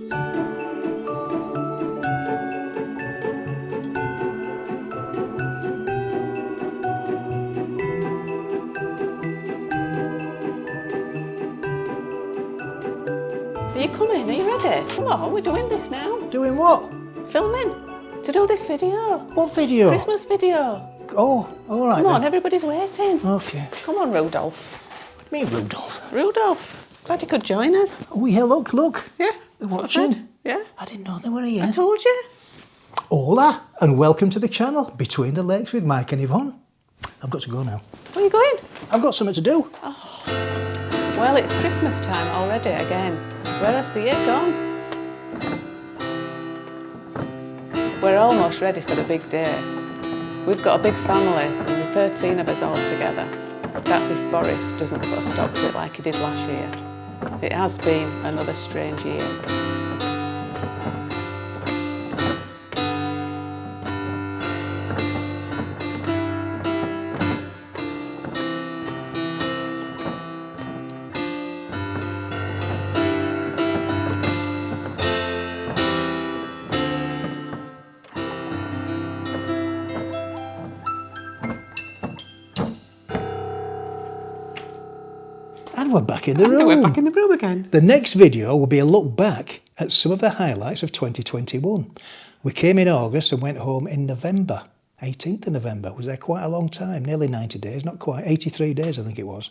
Are you coming? Are you ready? Come on, we're doing this now. Doing what? Filming. To do this video. What video? Christmas video. Oh, all right. Come on, then. everybody's waiting. Okay. Come on, Rudolph. What do you mean, Rudolph? Rudolph. Glad you could join us. Oh, yeah, look. Yeah. They're that's what I said. watching. Yeah. I didn't know they were here. I told you. Hola, and welcome to the channel, Between the Lakes with Mike and Yvonne. I've got to go now. Where are you going? I've got something to do. Oh. Well, it's Christmas time already again. Where has the year gone? We're almost ready for the big day. We've got a big family and we're 13 of us all together. That's if Boris doesn't put a stop to it like he did last year. It has been another strange year. And we're back in the room. We're back in the room again. The next video will be a look back at some of the highlights of 2021. We came in August and went home in November. 18th of November. Was there quite a long time, nearly 90 days, not quite, 83 days I think it was.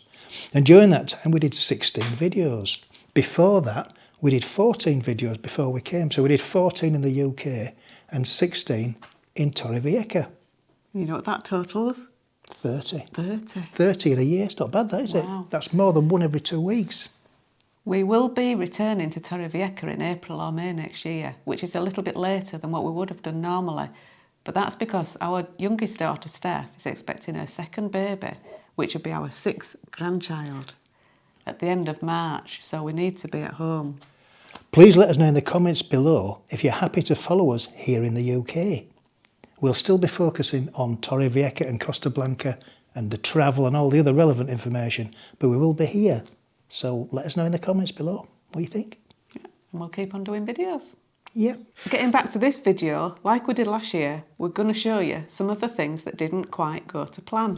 And during that time we did 16 videos. Before that we did 14 videos before we came. So we did 14 in the UK and 16 in Torrevieja. You know what that totals? 30. 30. 30 in a year, it's not bad that, is Wow. it? That's more than one every 2 weeks. We will be returning to Torrevieja in April or May next year, which is a little bit later than what we would have done normally. But that's because our youngest daughter, Steph, is expecting her second baby, which will be our 6th grandchild, at the end of March, so we need to be at home. Please let us know in the comments below if you're happy to follow us here in the UK. We'll still be focusing on Torrevieja and Costa Blanca and the travel and all the other relevant information, but we will be here. So let us know in the comments below what you think. Yeah, and we'll keep on doing videos. Yeah. Getting back to this video, like we did last year, we're going to show you some of the things that didn't quite go to plan.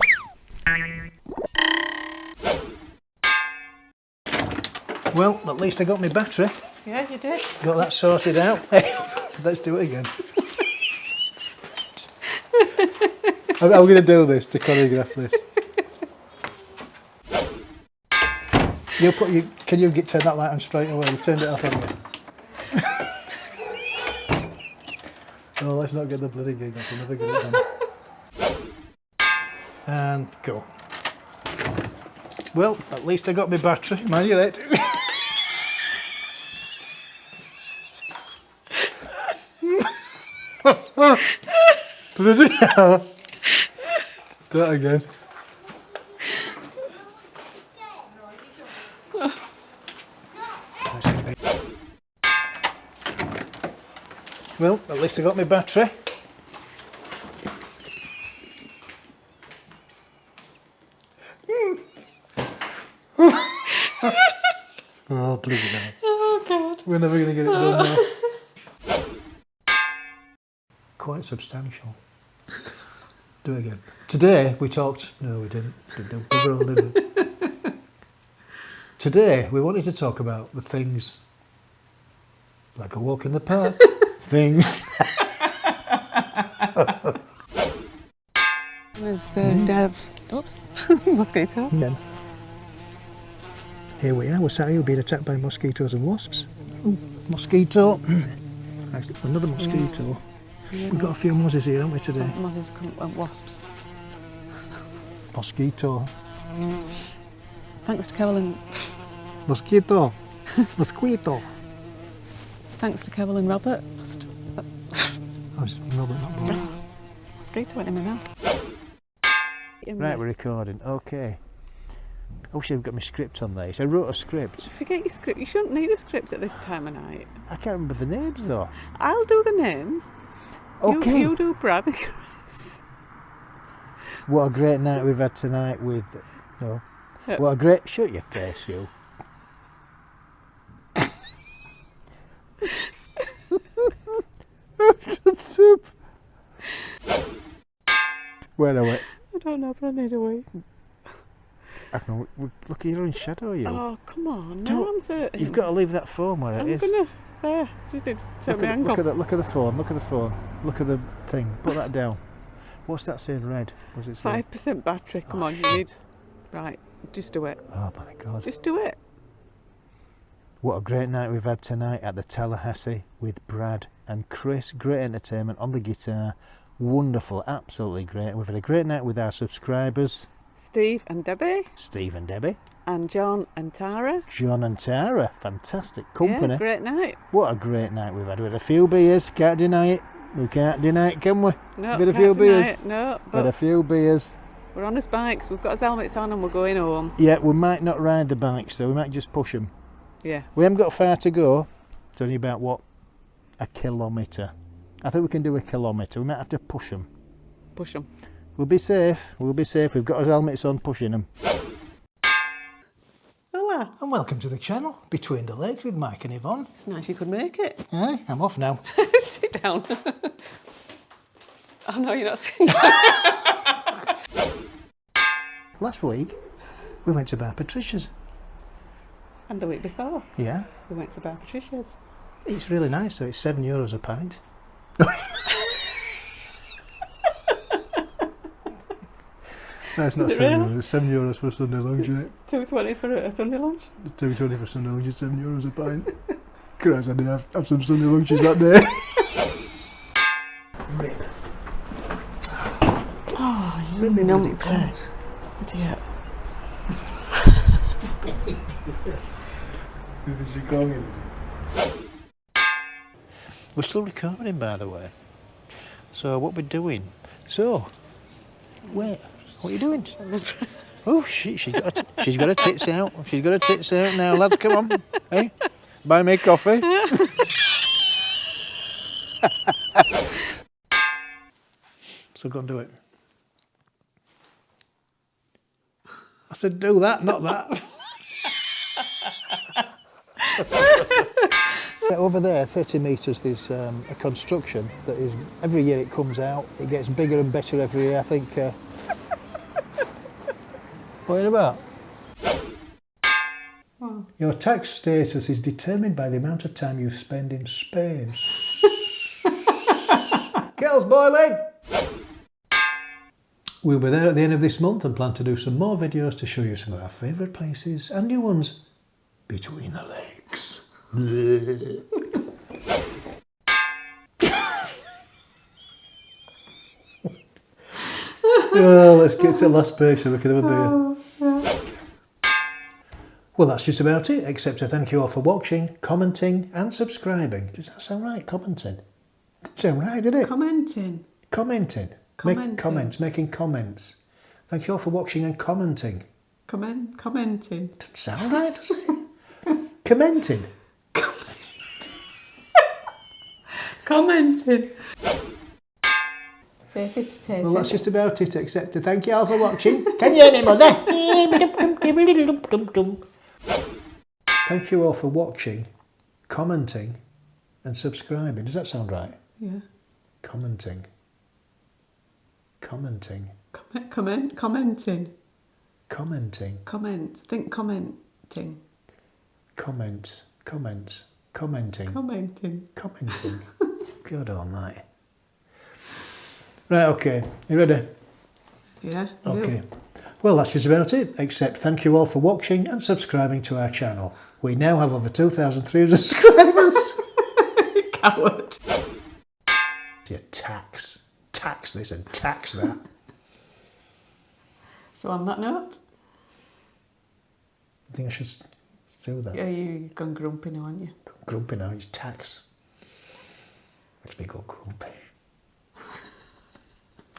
Well, at least I got my battery. Yeah, you did. Got that sorted out. Let's do it again. I'm going to do this, to choreograph this. Can you turn that light on straight away? You've turned it off, haven't you? Oh, let's not get the bloody gig off. We'll never get it done. And go. Well, at least I got my battery. Mind you that. Start again. Well, at least I got my battery. Oh, bloody hell. Oh, God. We're never going to get it done now. Quite substantial. Do it again. Today we talked... No, we didn't. Didn't do did we? Today we wanted to talk about the things like a walk in the park. Things. There's Dev. Oops. Mosquitoes. Again. Here we are. We're sat here being attacked by mosquitoes and wasps. Oh, mosquito. Actually, another mosquito. Yeah. We've got a few mozzies here, haven't we, today? Mozzies and wasps. Mosquito. Thanks to Kevin. Mosquito. Mosquito. Thanks to Kevin and Robert. I was Robert, not Bob. Mosquito went in my mouth. Right, we're recording. Okay. I wish I'd got my script on there. So I wrote a script. Forget your script. You shouldn't need a script at this time of night. I can't remember the names though. I'll do the names. Okay. You do Brad and Chris. What a great night we've had tonight with... No. What a great... Shut your face, you. Where are we? I don't know, but I need a wee. Look, you're in shadow, you. Oh, come on. No, I'm dirty. You've got to leave that phone where it is. Just need to turn my ankle. Look at the phone. Look at the phone. Look at the thing. Put that down. What's that saying? Red. What's it saying? 5% battery. Come on, you need. Right, just do it. Oh my God. Just do it. What a great night we've had tonight at the Tallahassee with Brad and Chris. Great entertainment on the guitar. Wonderful, absolutely great. We've had a great night with our subscribers. Steve and Debbie. Steve and Debbie. And John and Tara. John and Tara. Fantastic company. Yeah, great night. What a great night we've had. We had a few beers. Can't deny it. We can't deny it, can we? No, we've had a few beers. It. No, but had a few beers. We're on his bikes. We've got his helmets on and we're going home. Yeah, we might not ride the bikes though. We might just push them. Yeah. We haven't got far to go. It's only about, what, a kilometre. I think we can do a kilometre. We might have to push them. Push them. We'll be safe. We'll be safe. We've got our helmets on, pushing them. Hello. And welcome to the channel, Between the Legs with Mike and Yvonne. It's nice you could make it. Aye, I'm off now. Sit down. Oh no, you're not sitting down. Last week, we went to Bar Patricia's. And the week before, Yeah. we went to Bar Patricia's. It's really nice, so it's €7 a pint. No, it's not Is it €7. really? It's €7 for a Sunday lunch, isn't it? $2.20 for a Sunday lunch. $2.20 for Sunday lunch is €7 a pint. Christ, I did have some Sunday lunches that day. Oh, you Bring me bloody numpty pants. idiot. We're still recording, by the way. So what we're doing? So, wait, what are you doing? Oh, she's got her tits out. She's got her tits out now, lads. Come on, hey, buy me coffee. So go and do it. I said, do that, not that. Over there, 30 metres, there's a construction that is, every year it comes out, it gets bigger and better every year, I think. What are you about? Oh. Your tax status is determined by the amount of time you spend in Spain. Girls boiling! We'll be there at the end of this month and plan to do some more videos to show you some of our favourite places and new ones between the legs. Oh, let's get to the last page so we can have a beer. Well, that's just about it, except to thank you all for watching, commenting and subscribing. Does that sound right, commenting? Doesn't sound right, did it? Commenting. Commenting. Making comments, making comments. Thank you all for watching and commenting. Commenting. Doesn't sound right, does it? Commenting. Commenting. Well, that's just about it, except to thank you all for watching. Can you hear me, mother? Thank you all for watching, commenting and subscribing. Does that sound right? Yeah. Commenting. Commenting. Commenting. Commenting. Comment. Think commenting. Comments. Comments. Commenting. Commenting. Commenting. God almighty. Right, okay. You ready? Yeah. Okay. Well, that's just about it, except thank you all for watching and subscribing to our channel. We now have over 2,300 subscribers. Coward. You tax this and tax that. So on that note. I think I should do that. Yeah, you've gone grumpy now, haven't you? Grumpy now, it's tax. Makes me go grumpy.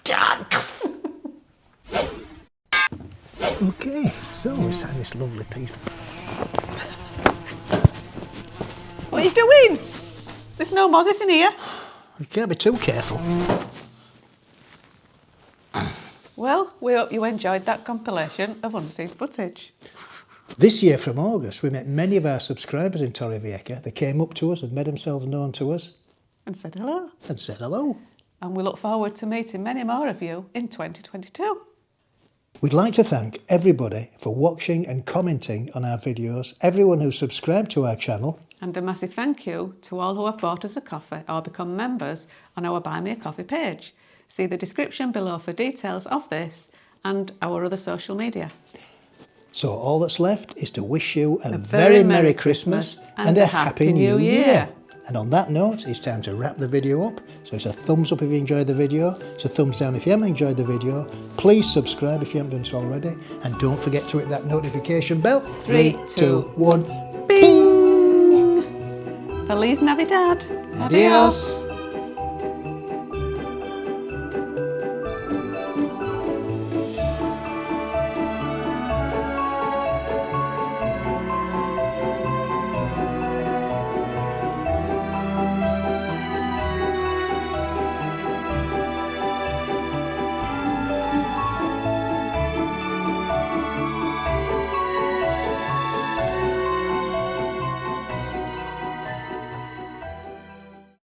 Tax! Okay, so we signed this lovely piece. What are you doing? There's no Moses in here. You can't be too careful. Well, we hope you enjoyed that compilation of unseen footage. This year from August, we met many of our subscribers in Torrevieja. They came up to us and made themselves known to us. And said hello. And said hello. and we look forward to meeting many more of you in 2022. We'd like to thank everybody for watching and commenting on our videos, everyone who's subscribed to our channel. And a massive thank you to all who have bought us a coffee or become members on our Buy Me a Coffee page. See the description below for details of this and our other social media. So all that's left is to wish you a very Merry Christmas and a Happy New Year. And on that note, it's time to wrap the video up. So it's a thumbs up if you enjoyed the video. It's a thumbs down if you haven't enjoyed the video. Please subscribe if you haven't done so already. And don't forget to hit that notification bell. 3, 2, 1, bing! Feliz Navidad! Adios!